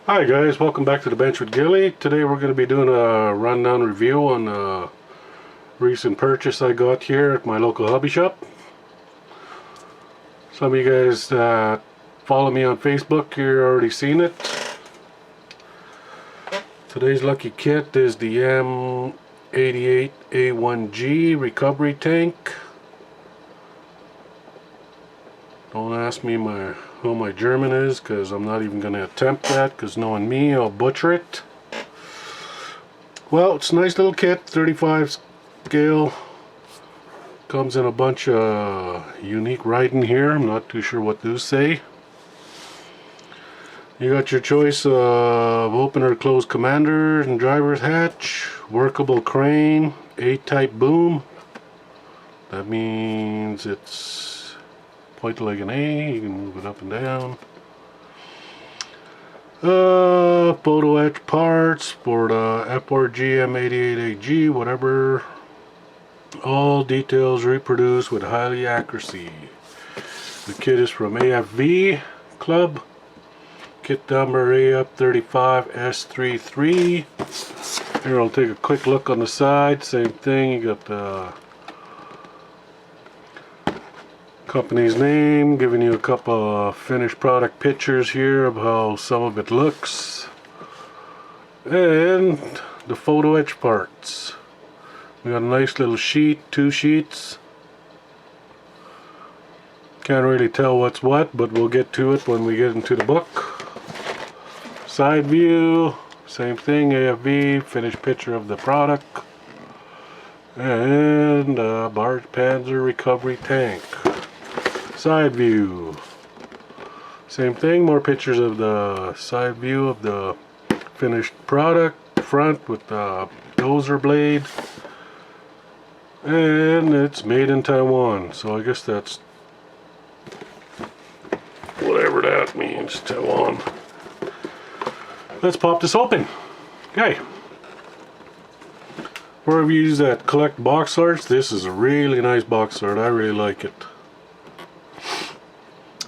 Hi guys, welcome back to the Bench with Gilly. Today we're going to be doing a rundown review on a recent purchase I got here at my local hobby shop. Some of you guys that follow me on Facebook, you're already seen it. Today's lucky kit is the M88 A1G recovery tank. Don't ask me how my German is, because I'm not even going to attempt that, because knowing me, I'll butcher it. Well, it's a nice little kit, 35 scale. Comes in a bunch of unique writing here. I'm not too sure what those say. You got your choice of open or closed commander and driver's hatch, workable crane, A-type boom. That means it's pointed like an A, you can move it up and down. Photo-etched parts for the F4G, M88AG, whatever. All details reproduced with highly accuracy. The kit is from AFV CLUB. Kit number AFV CLUB AF35S33. Here, I'll take a quick look on the side. Same thing, you got the company's name, giving you a couple of finished product pictures here of how some of it looks, and the photo etch parts. We got a nice little sheet, 2 sheets. Can't really tell what's what, but we'll get to it when we get into the book. Side view, same thing, AFV, finished picture of the product, and barge panzer recovery tank. Side view, same thing, more pictures of the side view of the finished product. Front with the dozer blade, and it's made in Taiwan, so I guess that's whatever that means, Taiwan. Let's pop this open. Okay, for reviews that collect box arts, this is a really nice box art. I really like it.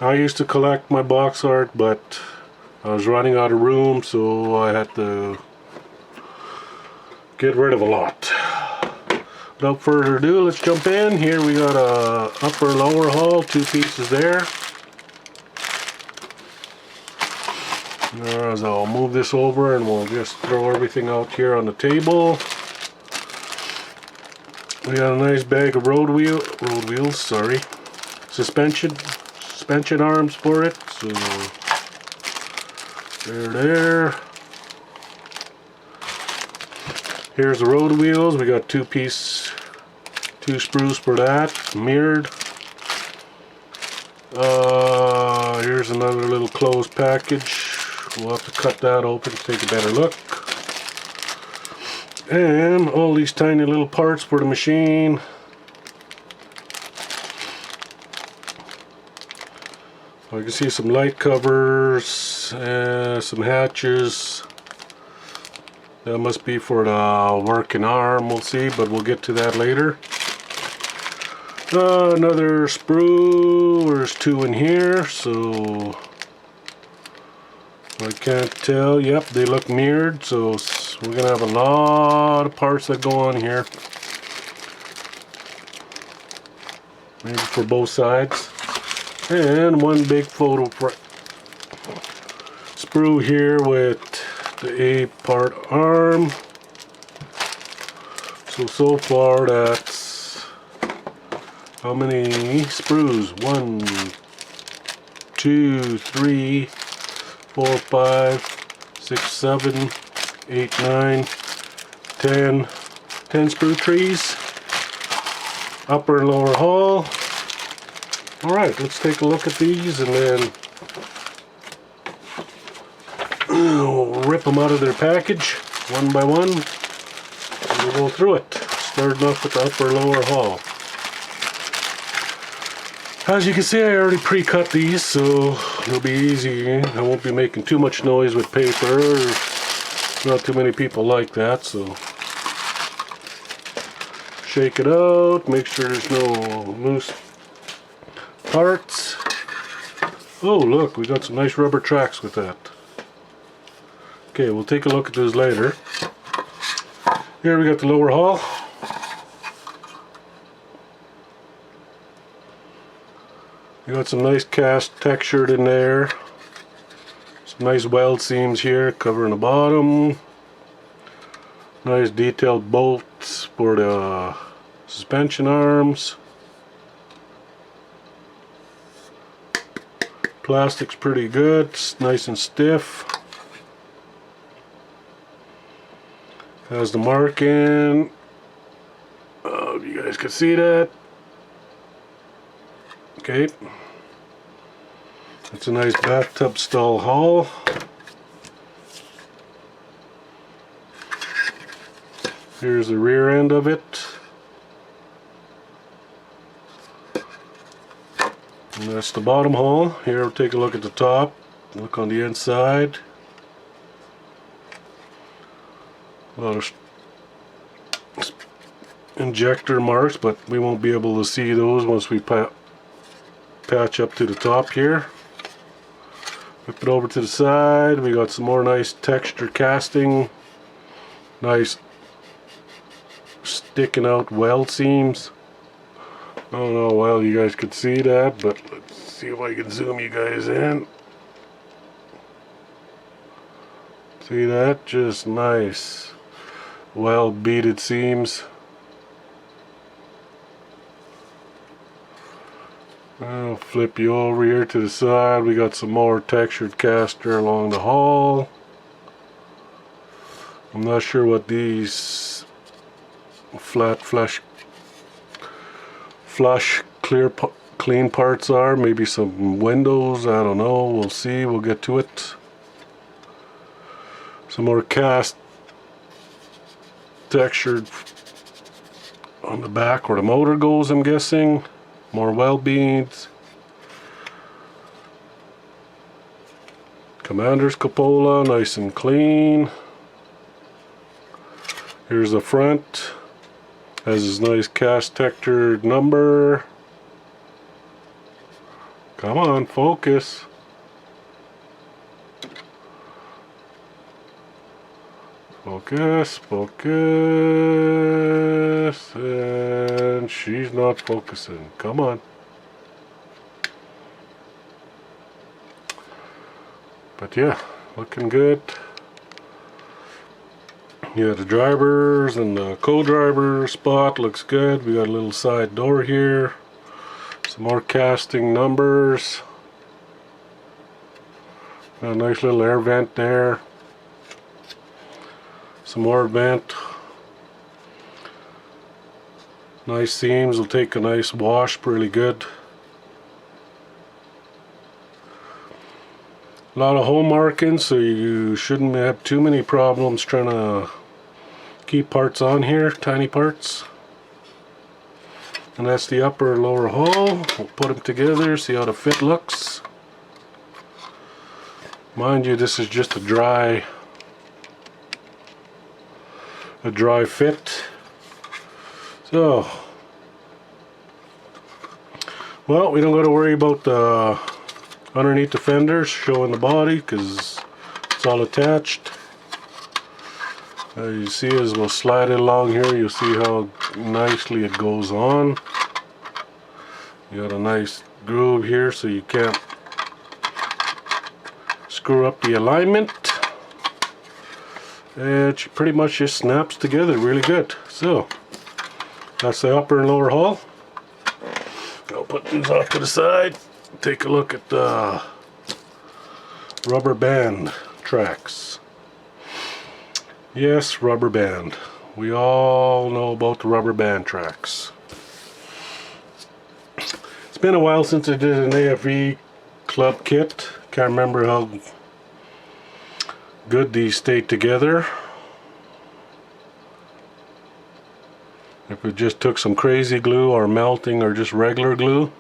I used to collect my box art, but I was running out of room, so I had to get rid of a lot. Without further ado, let's jump in. Here we got a upper lower hull, 2 pieces there. As I'll move this over and we'll just throw everything out here on the table. We got a nice bag of road wheels, sorry. Suspension arms for it, so there. Here's the road wheels. We got 2 sprues for that, mirrored. Here's another little closed package. We'll have to cut that open to take a better look. And all these tiny little parts for the machine. I can see some light covers, some hatches. That must be for the working arm, we'll see, but we'll get to that later. Another sprue, there's 2 in here, so I can't tell. Yep, they look mirrored, so we're going to have a lot of parts that go on here. Maybe for both sides. And one big photo sprue here with the A-part arm. So far that's how many sprues? 1, 2, 3, 4, 5, 6, 7, 8, 9, 10 sprue trees. Upper and lower hull. Alright, let's take a look at these and then we'll rip them out of their package one by one and we'll go through it, starting off with the upper and lower hull. As you can see, I already pre-cut these, so it'll be easy. I won't be making too much noise with paper. Not too many people like that, so shake it out, make sure there's no loose parts. Oh look, we got some nice rubber tracks with that. Okay, we'll take a look at this later. Here we got the lower hull. You got some nice cast textured in there. Some nice weld seams here covering the bottom. Nice detailed bolts for the suspension arms. Plastic's pretty good, it's nice and stiff. Has the marking. Oh, you guys can see that. Okay. It's a nice bathtub style hull. Here's the rear end of it. And that's the bottom hull. Here we'll take a look at the top. Look on the inside. A lot of injector marks, but we won't be able to see those once we patch up to the top here. Flip it over to the side. We got some more nice texture casting. Nice sticking out weld seams. I don't know how well you guys could see that, but let's see if I can zoom you guys in. See that? Just nice well beaded seams. I'll flip you over here to the side. We got some more textured caster along the hull. I'm not sure what these flat flush clean parts are. Maybe some windows, I don't know, we'll see, we'll get to it. Some more cast textured on the back where the motor goes, I'm guessing. More weld beads. Commander's cupola, nice and clean. Here's the front. Has this nice cast textured number. Come on, focus. Focus, focus, and she's not focusing. Come on. But yeah, looking good. Yeah, the drivers and the co-driver spot looks good. We got a little side door here. Some more casting numbers. Got a nice little air vent there. Some more vent. Nice seams, will take a nice wash really good. A lot of hole markings, so you shouldn't have too many problems trying to keep parts on here, tiny parts. And that's the upper and lower hull. We'll put them together, see how the fit looks. Mind you, this is just a dry fit. So, well, we don't got to worry about the underneath the fenders showing the body because it's all attached. You see, as we'll slide it along here, you'll see how nicely it goes on. You got a nice groove here so you can't screw up the alignment. It pretty much just snaps together really good. So that's the upper and lower hull. I'll put these off to the side. Take a look at the rubber band tracks. Yes, rubber band. We all know about the rubber band tracks. It's been a while since I did an AFV club kit. Can't remember how good these stayed together. If it just took some crazy glue or melting or just regular glue.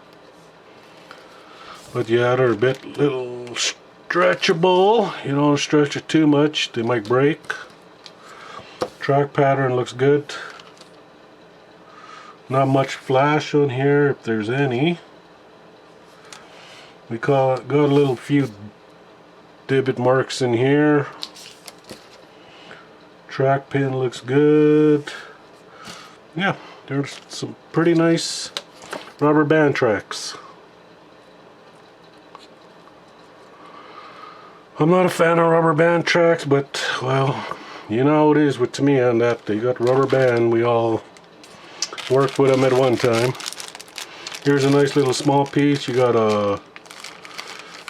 But yeah, they're a little stretchable. You don't stretch it too much, they might break. Track pattern looks good. Not much flash on here if there's any. We got a little few divot marks in here. Track pin looks good. Yeah, there's some pretty nice rubber band tracks. I'm not a fan of rubber band tracks, but well, you know how it is with me on that. They got rubber band, we all worked with them at one time. Here's a nice little small piece. You got a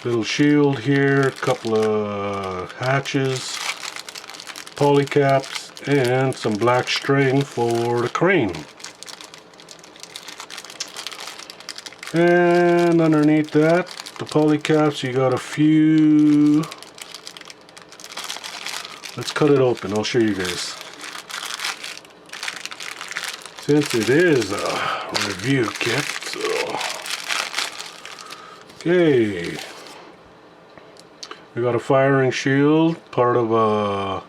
little shield here, a couple of hatches, poly caps, and some black string for the crane. And underneath that, the poly caps, you got a few. Let's cut it open, I'll show you guys. Since it is a review kit, so. Okay. We got a firing shield, part of a,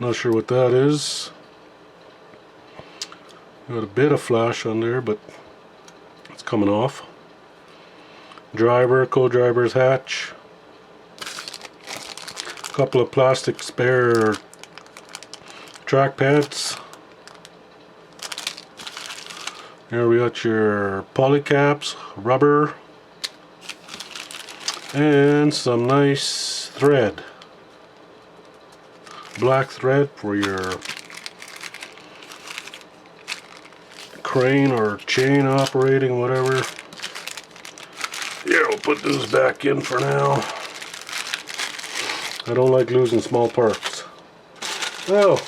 not sure what that is. Got a bit of flash on there, but it's coming off. Driver, co-driver's hatch. A couple of plastic spare track pads. Here we got your poly caps, rubber, and some nice thread. Black thread for your crane or chain operating, whatever. Here, we'll put those back in for now. I don't like losing small parts. Oh,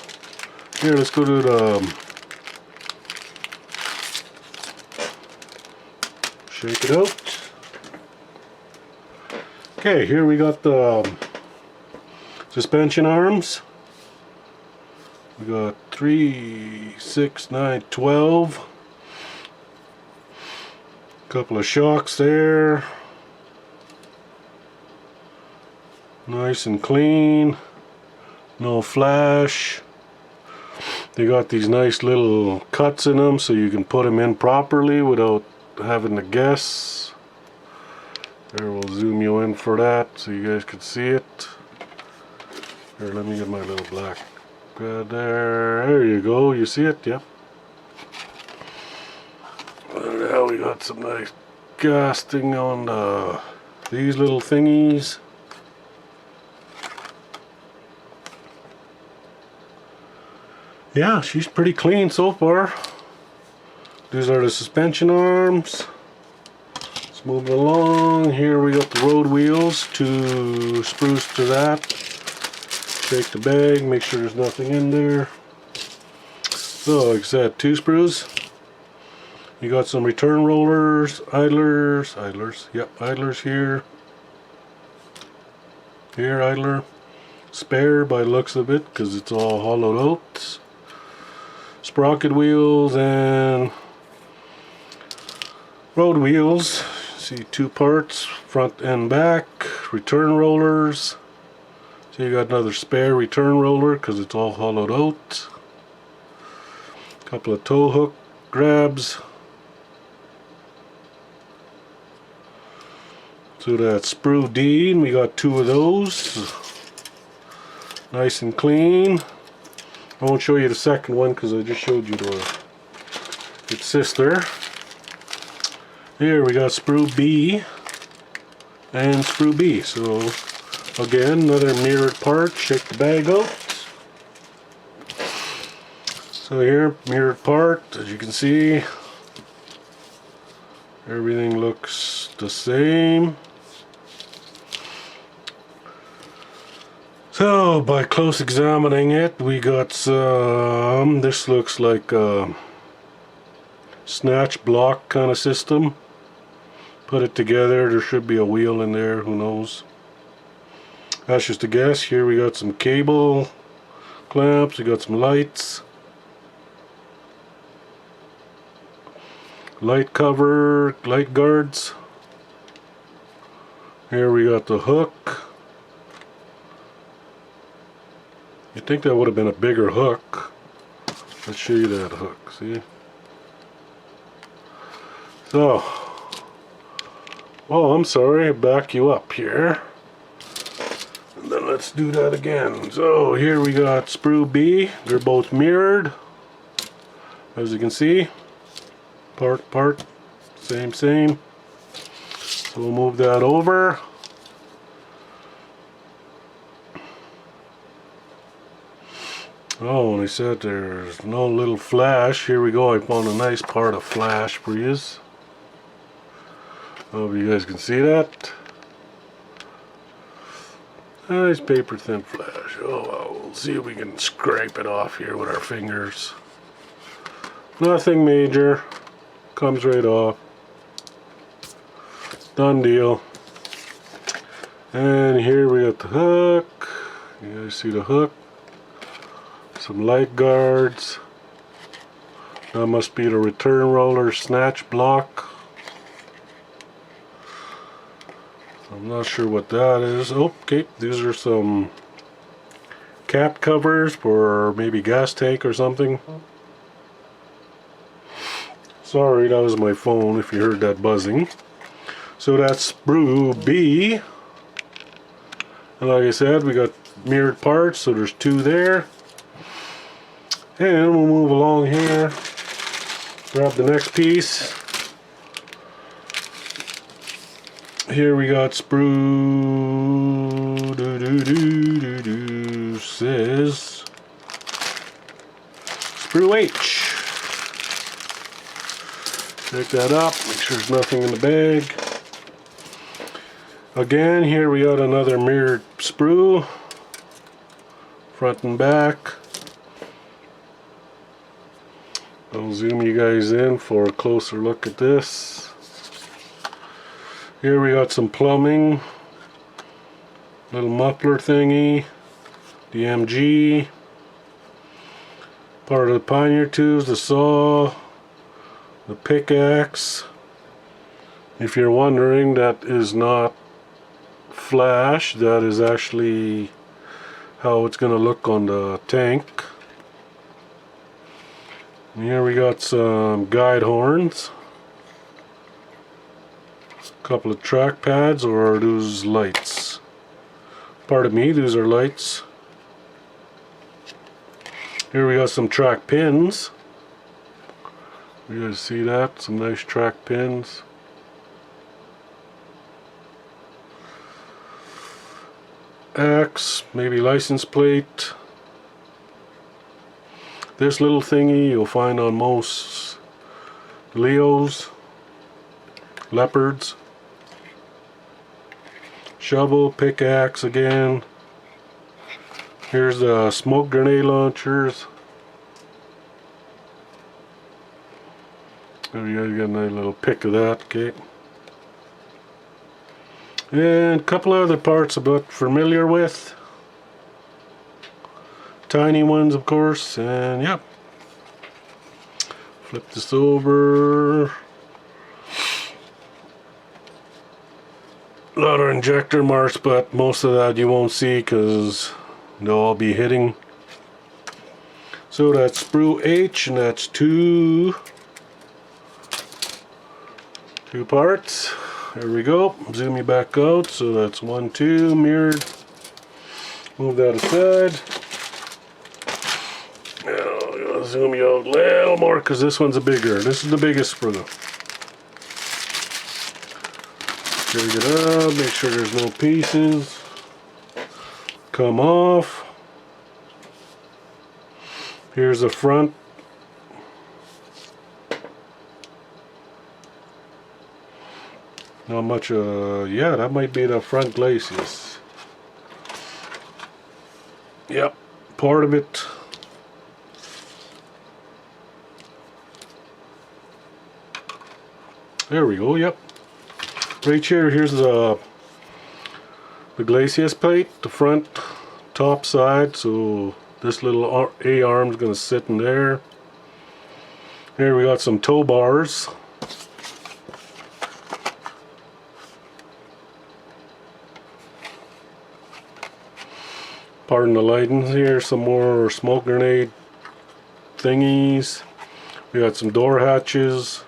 here, let's go to the shake it out. Okay, here we got the suspension arms. We got 3, 6, 9, 12. Couple of shocks there. Nice and clean. No flash. They got these nice little cuts in them so you can put them in properly without having to guess. There, we'll zoom you in for that so you guys can see it. Here, let me get my little black pad there. There you go, you see it? Yep. And now we got some nice casting on these little thingies. Yeah, she's pretty clean so far. These are the suspension arms. Let's move it along. Here we got the road wheels, 2 spruce to that. Shake the bag, make sure there's nothing in there. So, like I said, 2 sprues. You got some return rollers, idlers, yep, idlers here. Here, idler. Spare by the looks of it, because it's all hollowed out. Sprocket wheels and road wheels. See 2 parts, front and back. Return rollers. So you got another spare return roller because it's all hollowed out. Couple of tow hook grabs. So that sprue D, and we got 2 of those. Nice and clean. I won't show you the second one because I just showed you its sister. Here we got sprue B and sprue B. So again, another mirrored part. Shake the bag out. So here, mirrored part. As you can see, everything looks the same. So by close examining it, we got some, this looks like a snatch block kind of system. Put it together, there should be a wheel in there, who knows. That's just a guess. Here we got some cable clamps, we got some lights. Light cover, light guards. Here we got the hook. You'd think that would have been a bigger hook. Let's show you that hook, see? So, oh, I'm sorry, back you up here. And then And let's do that again. So here we got sprue B. They're both mirrored, as you can see. Part, same. So we'll move that over. Oh, and I said there's no little flash. Here we go. I found a nice part of flash for you. Hope you guys can see that. Nice paper thin flash. Oh well, we'll see if we can scrape it off here with our fingers. Nothing major. Comes right off. Done deal. And here we got the hook. You guys see the hook? Some light guards. That must be the return roller snatch block. I'm not sure what that is. Oh, okay, these are some cap covers for maybe gas tank or something. Sorry, that was my phone if you heard that buzzing. So that's sprue B. And like I said, we got mirrored parts, so there's two there. And we'll move along here. Grab the next piece. Here we got sprue says sprue H. Check that up, make sure there's nothing in the bag. Again, here we got another mirrored sprue, front and back. I'll zoom you guys in for a closer look at this. Here we got some plumbing, little muffler thingy, the MG, part of the pioneer tubes, the saw, the pickaxe. If you're wondering, that is not flash, that is actually how it's going to look on the tank. And here we got some guide horns. Couple of track pads, or are those lights? Pardon me, these are lights. Here we got some track pins. You guys see that? Some nice track pins. Axe, maybe license plate. This little thingy you'll find on most Leos, Leopards. Shovel, pickaxe again. Here's the smoke grenade launchers. There you go, you got a nice little pic of that, okay. And a couple other parts I'm not familiar with. Tiny ones, of course, and yep. Flip this over. A lot of injector marks, but most of that you won't see because they'll all be hitting. So that's sprue H, and that's two parts. There we go. Zoom you back out. So that's 1, 2 mirrored. Move that aside. Now I'm gonna zoom you out a little more because this one's bigger. This is the biggest sprue. Take it out, make sure there's no pieces. Come off. Here's the front. Not much, yeah, that might be the front glacis. Yep, part of it. There we go, yep. Right here, here's the glacis plate, the front top side, so this little A arm is going to sit in there. Here we got some tow bars. Pardon the lighting here, some more smoke grenade thingies. We got some door hatches,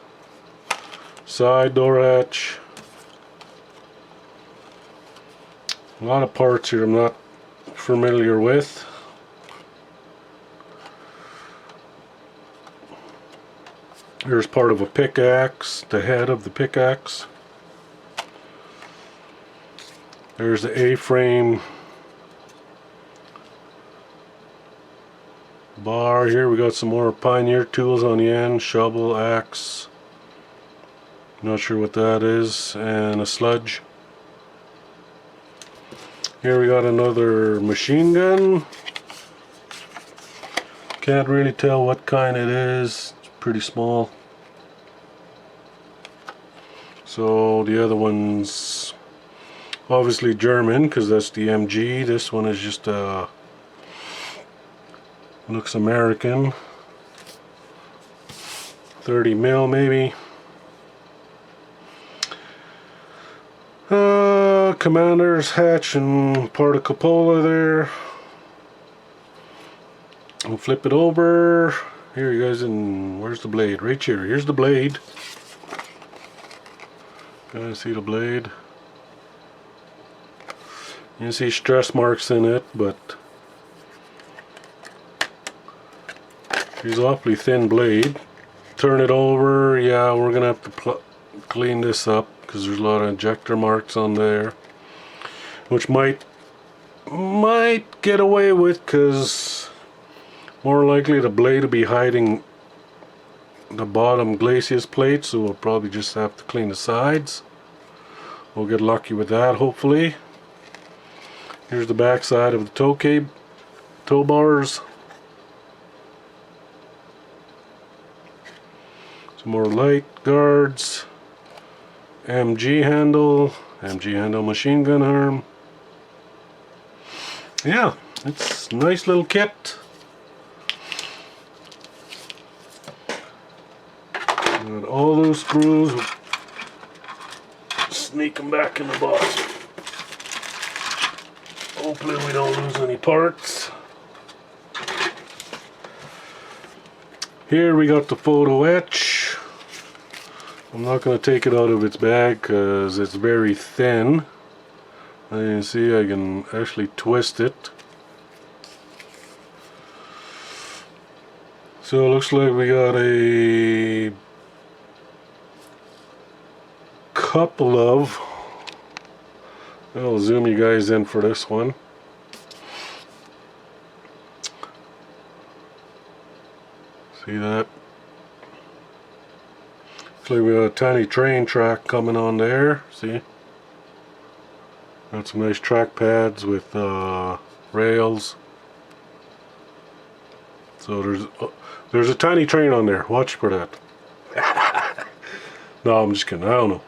side door hatch. A lot of parts here I'm not familiar with. Here's part of a pickaxe, the head of the pickaxe. There's the A-frame bar. Here we got some more Pioneer tools on the end, shovel, axe, not sure what that is, and a sludge. Here we got another machine gun. Can't really tell what kind it is, it's pretty small. So the other one's obviously German because that's the MG. This one is just looks American. 30 mil maybe. Commander's hatch and part of cupola there. I'll flip it over. Here you guys, and where's the blade? Right here. Here's the blade. Guys, see the blade? You can see stress marks in it, but it's an awfully thin blade. Turn it over. Yeah, we're gonna have to clean this up because there's a lot of injector marks on there, which might get away with, because more likely the blade will be hiding the bottom glacis plate, so we'll probably just have to clean the sides. We'll get lucky with that, hopefully. Here's the back side of the tow bars. Some more light guards. MG handle machine gun arm. Yeah, it's a nice little kit. And all those screws, sneak them back in the box. Hopefully we don't lose any parts. Here we got the Photo-etched. I'm not going to take it out of its bag because it's very thin. And you can see I can actually twist it. So it looks like we got a couple of, I'll zoom you guys in for this one. See that? Looks like we got a tiny train track coming on there. See? Got some nice track pads with rails. So there's a tiny train on there. Watch for that. No, I'm just kidding. I don't know.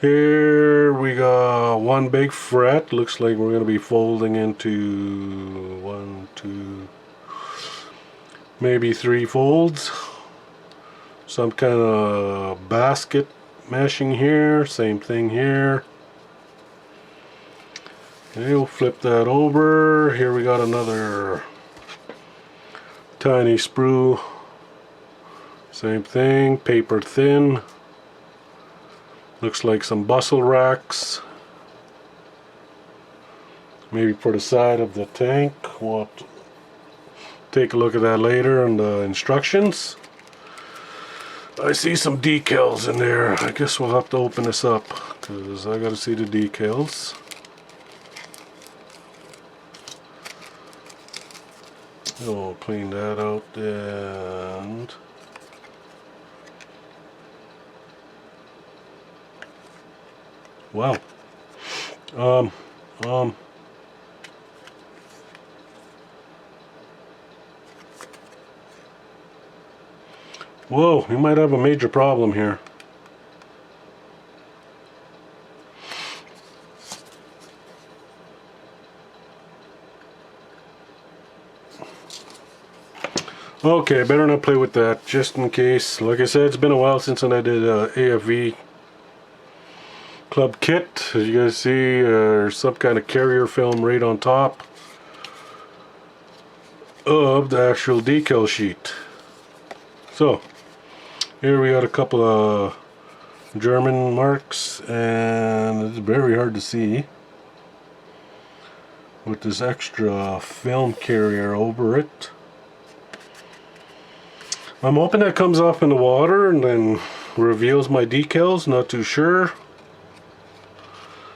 Here we got one big fret. Looks like we're going to be folding into 1, 2, maybe 3 folds. Some kind of basket meshing here. Same thing here. Okay, we'll flip that over. Here we got another tiny sprue. Same thing, paper thin. Looks like some bustle racks. Maybe for the side of the tank. We'll take a look at that later in the instructions. I see some decals in there. I guess we'll have to open this up because I gotta see the decals. We'll clean that out and wow. Whoa, you might have a major problem here. Okay, better not play with that, just in case. Like I said, it's been a while since I did AFV Club kit. As you guys see, there's some kind of carrier film right on top of the actual decal sheet. So, here we got a couple of German marks, and it's very hard to see. with this extra film carrier over it. I'm hoping that comes off in the water and then reveals my decals. Not too sure.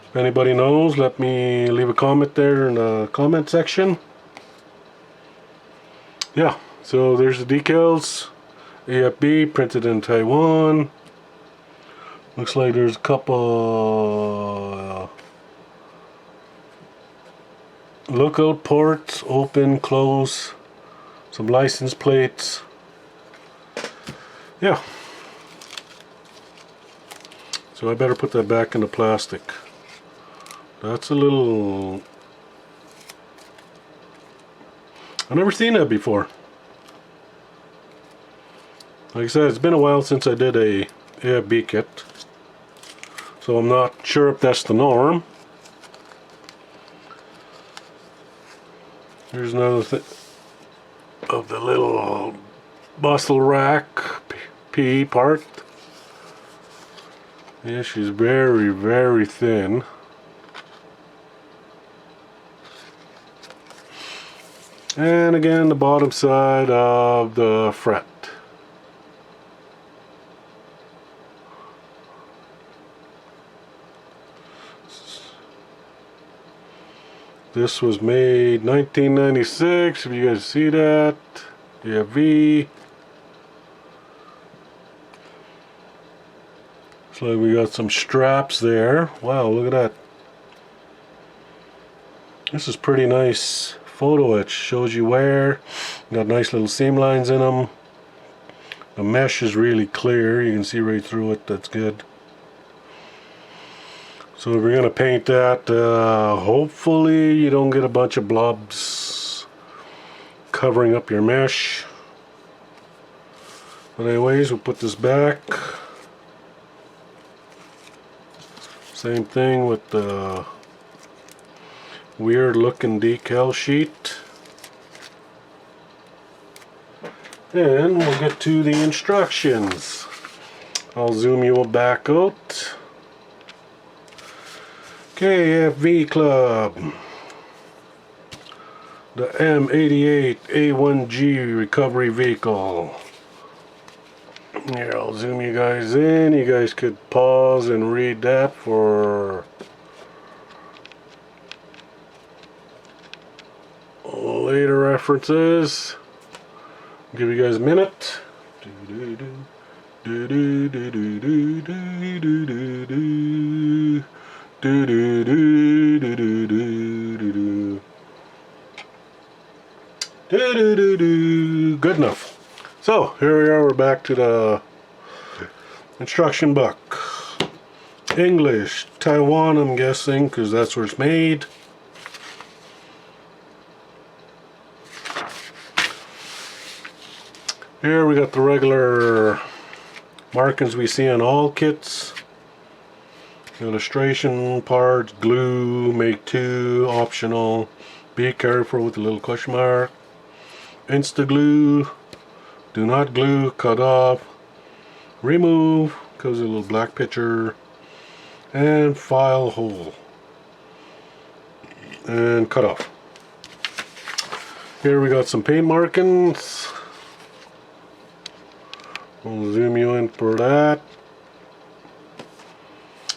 If anybody knows, let me leave a comment there in the comment section. Yeah, so there's the decals. AFV printed in Taiwan. Looks like there's a couple lookout ports, open, close, some license plates. Yeah. So I better put that back in the plastic. That's a little... I've never seen that before. Like I said, it's been a while since I did a AFV kit, so I'm not sure if that's the norm. Here's another thing of the little bustle rack P part. Yeah, she's very, very thin. And again, the bottom side of the fret. This was made 1996, if you guys see that. AFV. So we got some straps there. Wow, look at that. This is pretty nice. Photo-etched, shows you where. Got nice little seam lines in them. The mesh is really clear. You can see right through it. That's good. So if you're gonna paint that, hopefully you don't get a bunch of blobs covering up your mesh. But anyways, we'll put this back. Same thing with the weird looking decal sheet. And we'll get to the instructions. I'll zoom you back out. Okay, AFV Club. The M88 A1G recovery vehicle. Here, I'll zoom you guys in. You guys could pause and read that for later references. Give you guys a minute. Good enough. So here we are, we're back to the instruction book. English, Taiwan I'm guessing, because that's where it's made. Here we got the regular markings we see on all kits. Illustration parts, glue, make two, optional. Be careful with the little question mark. Insta glue, do not glue, cut off, remove, comes a little black picture, and file hole, and cut off. Here we got some paint markings. We'll zoom you in for that.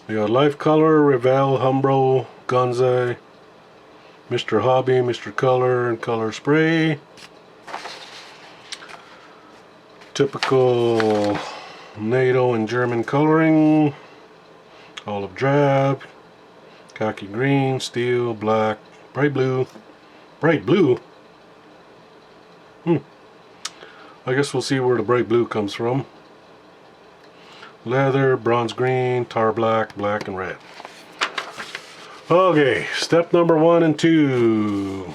We got Life Color, Revell, Umbro, Gonzai, Mr. Hobby, Mr. Color, and Color Spray. Typical NATO and German coloring. Olive drab, khaki green, steel, black, bright blue. Bright blue? I guess we'll see where the bright blue comes from. Leather, bronze green, tar black, black and red. Okay, step number 1 and 2.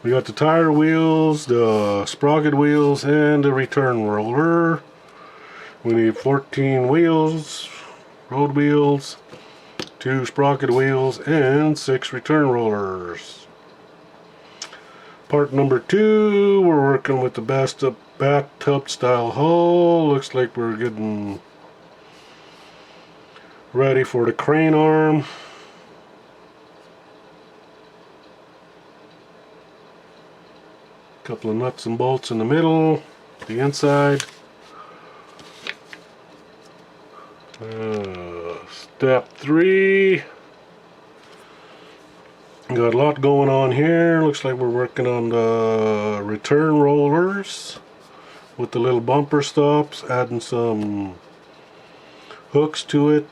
We got the tire wheels, the sprocket wheels, and the return roller. We need 14 wheels, road wheels, 2 sprocket wheels, and 6 return rollers. Part number 2, we're working with the bathtub style hull. Looks like we're getting ready for the crane arm. Couple of nuts and bolts in the middle, the inside. Step 3. Got a lot going on here. Looks like we're working on the return rollers with the little bumper stops, adding some hooks to it.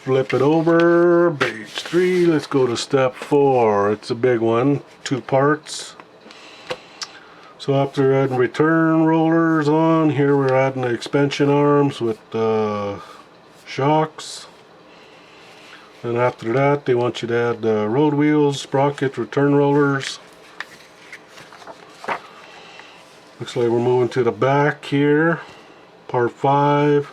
Flip it over, page 3. Let's go to step 4. It's a big one, 2 parts. So after adding return rollers on, here we're adding the expansion arms with shocks. And after that, they want you to add the road wheels, sprocket, return rollers. Looks like we're moving to the back here, part 5.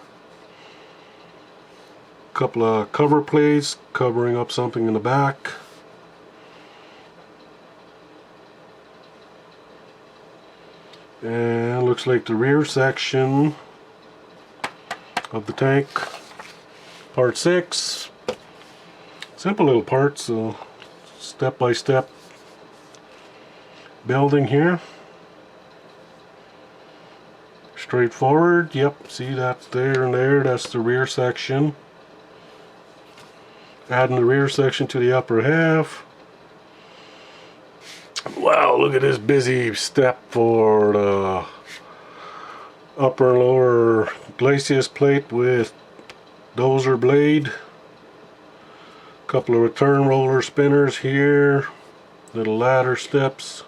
Couple of cover plates covering up something in the back. And looks like the rear section of the tank, part 6. Simple little parts, so step by step building here. Straightforward. Yep, see, that's there and there. That's the rear section. Adding the rear section to the upper half. Wow, look at this busy step for the upper and lower glacis plate with dozer blade. Couple of return roller spinners here. Little ladder steps.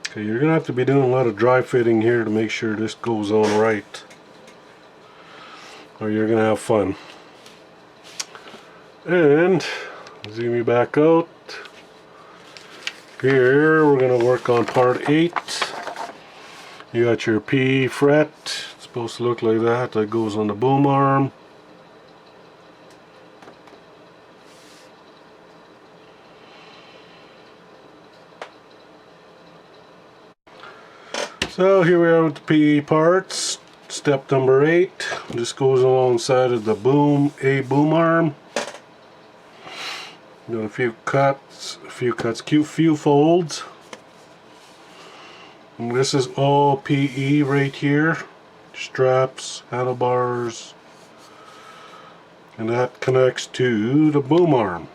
Okay, you're going to have to be doing a lot of dry fitting here to make sure this goes on right, or you're going to have fun. And zoom you back out. Here we're going to work on part 8. You got your P fret. It's supposed to look like that. That goes on the boom arm. So here we are with the PE parts. Step number 8. This goes alongside of the boom arm. Got a few folds. And this is all PE right here. Straps, handlebars, and that connects to the boom arm.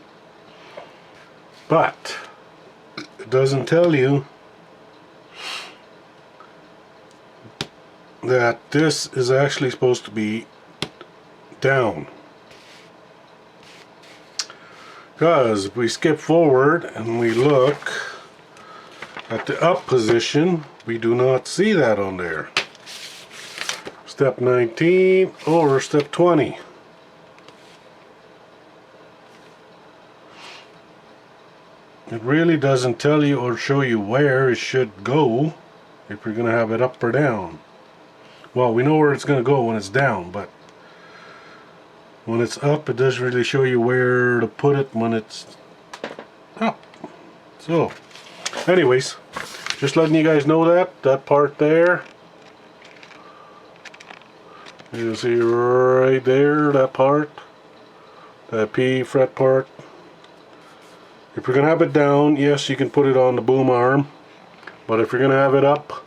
But it doesn't tell you that this is actually supposed to be down. Because if we skip forward and we look at the up position, we do not see that on there. Step 19 or step 20. It really doesn't tell you or show you where it should go if you're going to have it up or down. Well, we know where it's going to go when it's down, but when it's up, it doesn't really show you where to put it when it's up. So, anyways, just letting you guys know that part there. You see right there, that part, that P fret part. If you're going to have it down, yes, you can put it on the boom arm, but if you're going to have it up,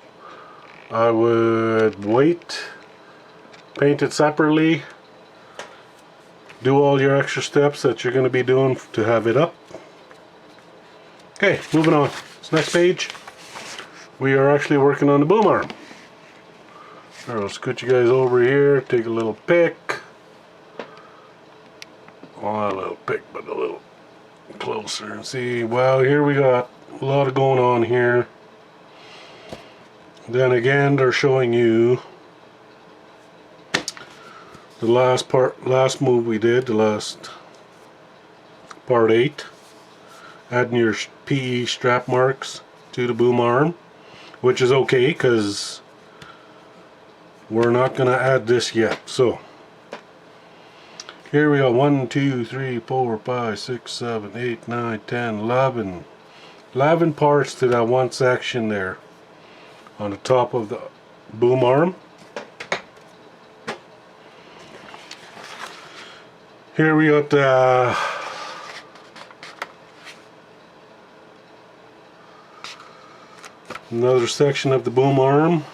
I would wait, paint it separately, do all your extra steps that you're going to be doing to have it up. Okay, moving on. This next page, we are actually working on the boom arm. I'll scoot you guys over here, take a little pick. Well, not a little pick, but a little closer and see. Wow, here we got a lot of going on here. Then again, they're showing you the last move we did, the last part 8, adding your PE strap marks to the boom arm, which is okay because we're not going to add this yet. So here we go, 1, 2, 3, 4, 5, 6, 7, 8, 9, 10, 11 parts to that one section there on the top of the boom arm. Here we got another section of the boom arm.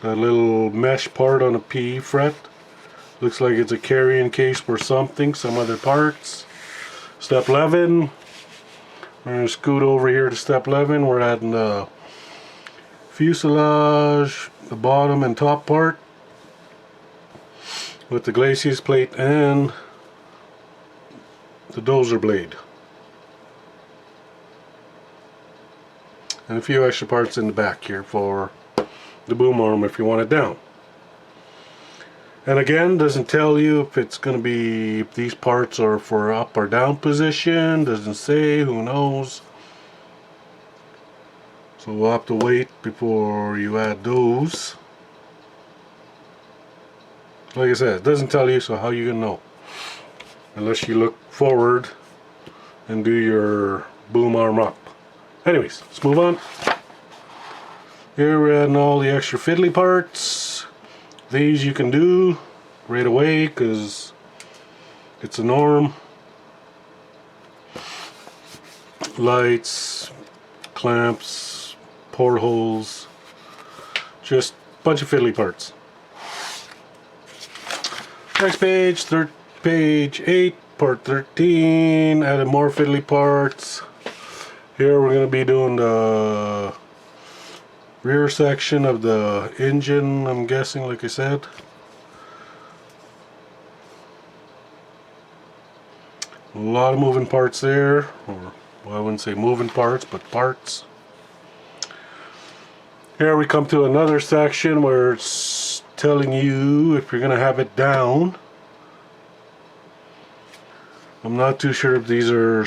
That little mesh part on a P fret. Looks like it's a carrying case for something, some other parts. Step 11. We're going to scoot over here to step 11. We're adding the fuselage, the bottom and top part, with the glacis plate and the dozer blade. And a few extra parts in the back here for the boom arm if you want it down. And again, doesn't tell you if it's going to be, if these parts are for up or down position. Doesn't say, who knows. So we'll have to wait before you add those. Like I said, it doesn't tell you, so how you gonna know? Unless you look forward and do your boom arm up. Anyways, let's move on. Here we're adding all the extra fiddly parts. These you can do right away because it's a norm. Lights, clamps, portholes, just a bunch of fiddly parts. Next page, page 8, part 13, added more fiddly parts. Here we're going to be doing the rear section of the engine, I'm guessing, like I said. A lot of moving parts there, or well, I wouldn't say moving parts, but parts. Here we come to another section where it's telling you if you're going to have it down. I'm not too sure if these are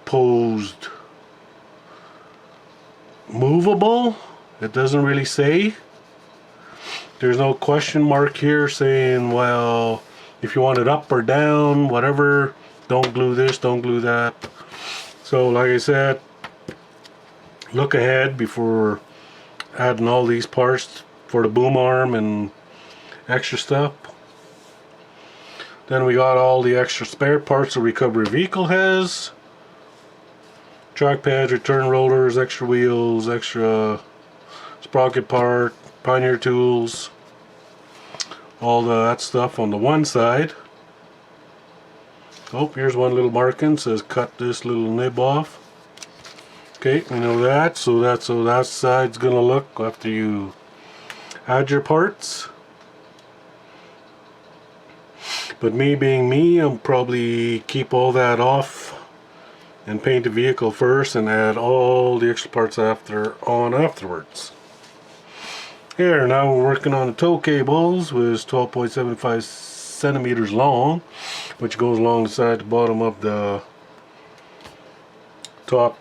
posed movable. It doesn't really say. There's no question mark here saying, well, if you want it up or down, whatever, don't glue this, don't glue that. So like I said, look ahead before adding all these parts for the boom arm and extra stuff. Then we got all the extra spare parts the recovery vehicle has. Track pads, return rollers, extra wheels, extra sprocket part, Pioneer tools, all that stuff on the one side. Oh, here's one little marking, says cut this little nib off. Okay, we know that, so that's how that side's gonna look after you add your parts. But me being me, I'll probably keep all that off and paint the vehicle first and add all the extra parts afterwards. Here, now we're working on the tow cables, with 12.75 centimeters long, which goes along the side to bottom of the top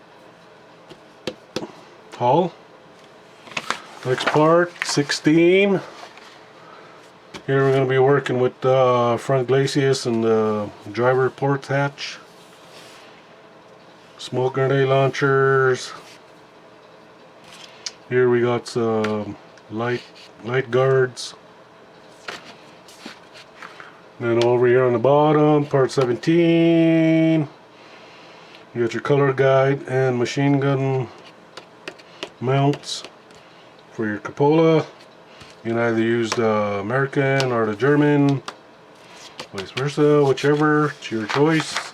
hull. Next part, 16. Here we're going to be working with the front glacis and the driver port hatch. Smoke grenade launchers. Here we got some light guards. Then over here on the bottom, part 17, you got your color guide and machine gun mounts for your cupola. You can either use the American or the German, vice versa, whichever, it's your choice.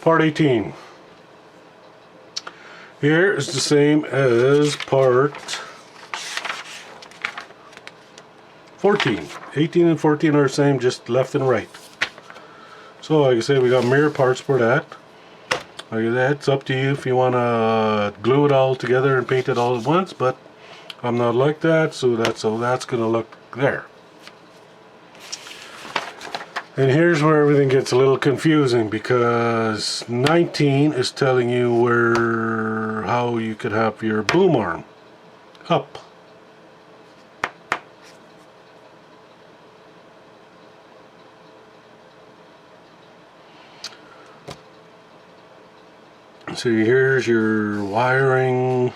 Part 18. Here is the same as part 14. 18 and 14 are the same, just left and right. So like I said, we got mirror parts for that. Like that, it's up to you if you want to glue it all together and paint it all at once, but I'm not like that, so that's how that's going to look there. And here's where everything gets a little confusing, because 19 is telling you how you could have your boom arm up. So here's your wiring,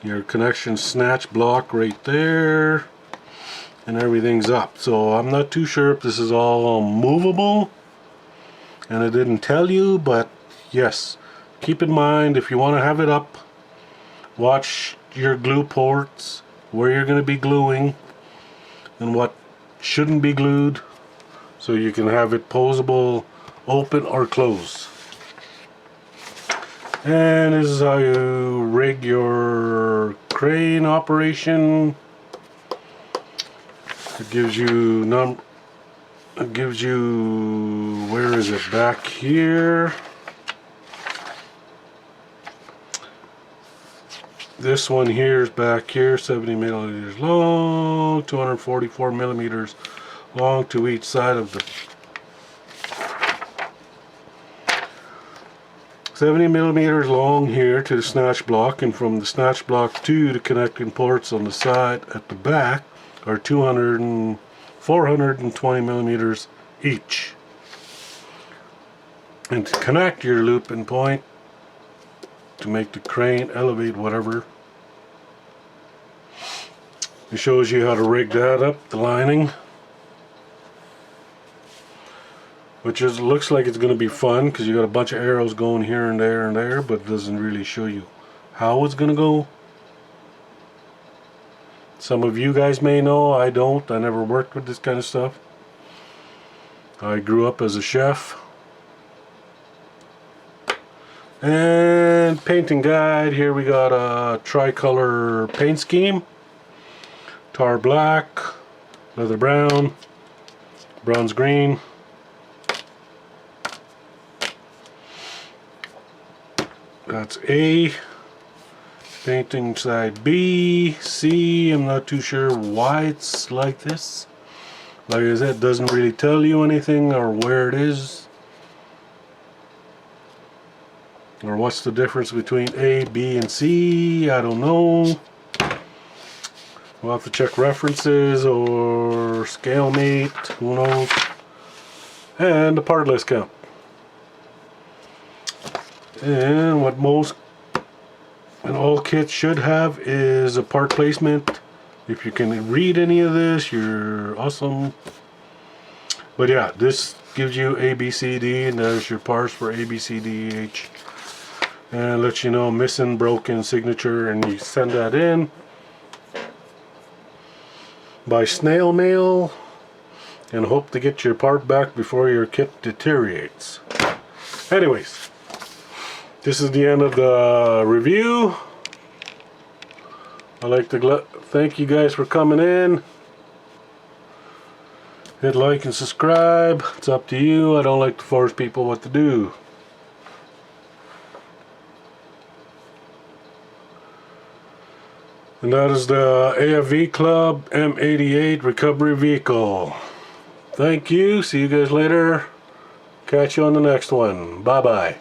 your connection snatch block right there. and everything's up. So I'm not too sure if this is all movable, and it didn't tell you, but yes, keep in mind if you want to have it up, watch your glue ports, where you're going to be gluing and what shouldn't be glued, so you can have it posable, open or close. And this is how you rig your crane operation. It gives you where is it, back here. This one here is back here, 70 millimeters long, 244 millimeters long to each side of the 70 millimeters long here to the snatch block, and from the snatch block to the connecting ports on the side at the back are 420 millimeters each. And to connect your loop and point to make the crane elevate whatever, it shows you how to rig that up, the lining, which looks like it's going to be fun because you got a bunch of arrows going here and there, but it doesn't really show you how it's going to go. Some of you guys may know, I don't. I never worked with this kind of stuff. I grew up as a chef. And painting guide, here we got a tricolor paint scheme. Tar black, leather brown, bronze green. That's A. Painting side B, C. I'm not too sure why it's like this. Like I said, it doesn't really tell you anything or where it is, or what's the difference between A, B, and C. I don't know. We'll have to check references or scale mate, who knows. And the part list count. And what most and all kits should have is a part placement. If you can read any of this, you're awesome. But yeah, this gives you A, B, C, D, and there's your parts for A, B, C, D, H. And lets you know missing, broken, signature, and you send that in by snail mail and hope to get your part back before your kit deteriorates. Anyways, this is the end of the review. I'd like to thank you guys for coming in. Hit like and subscribe. It's up to you. I don't like to force people what to do. And that is the AFV Club M88 recovery vehicle. Thank you. See you guys later. Catch you on the next one. Bye bye.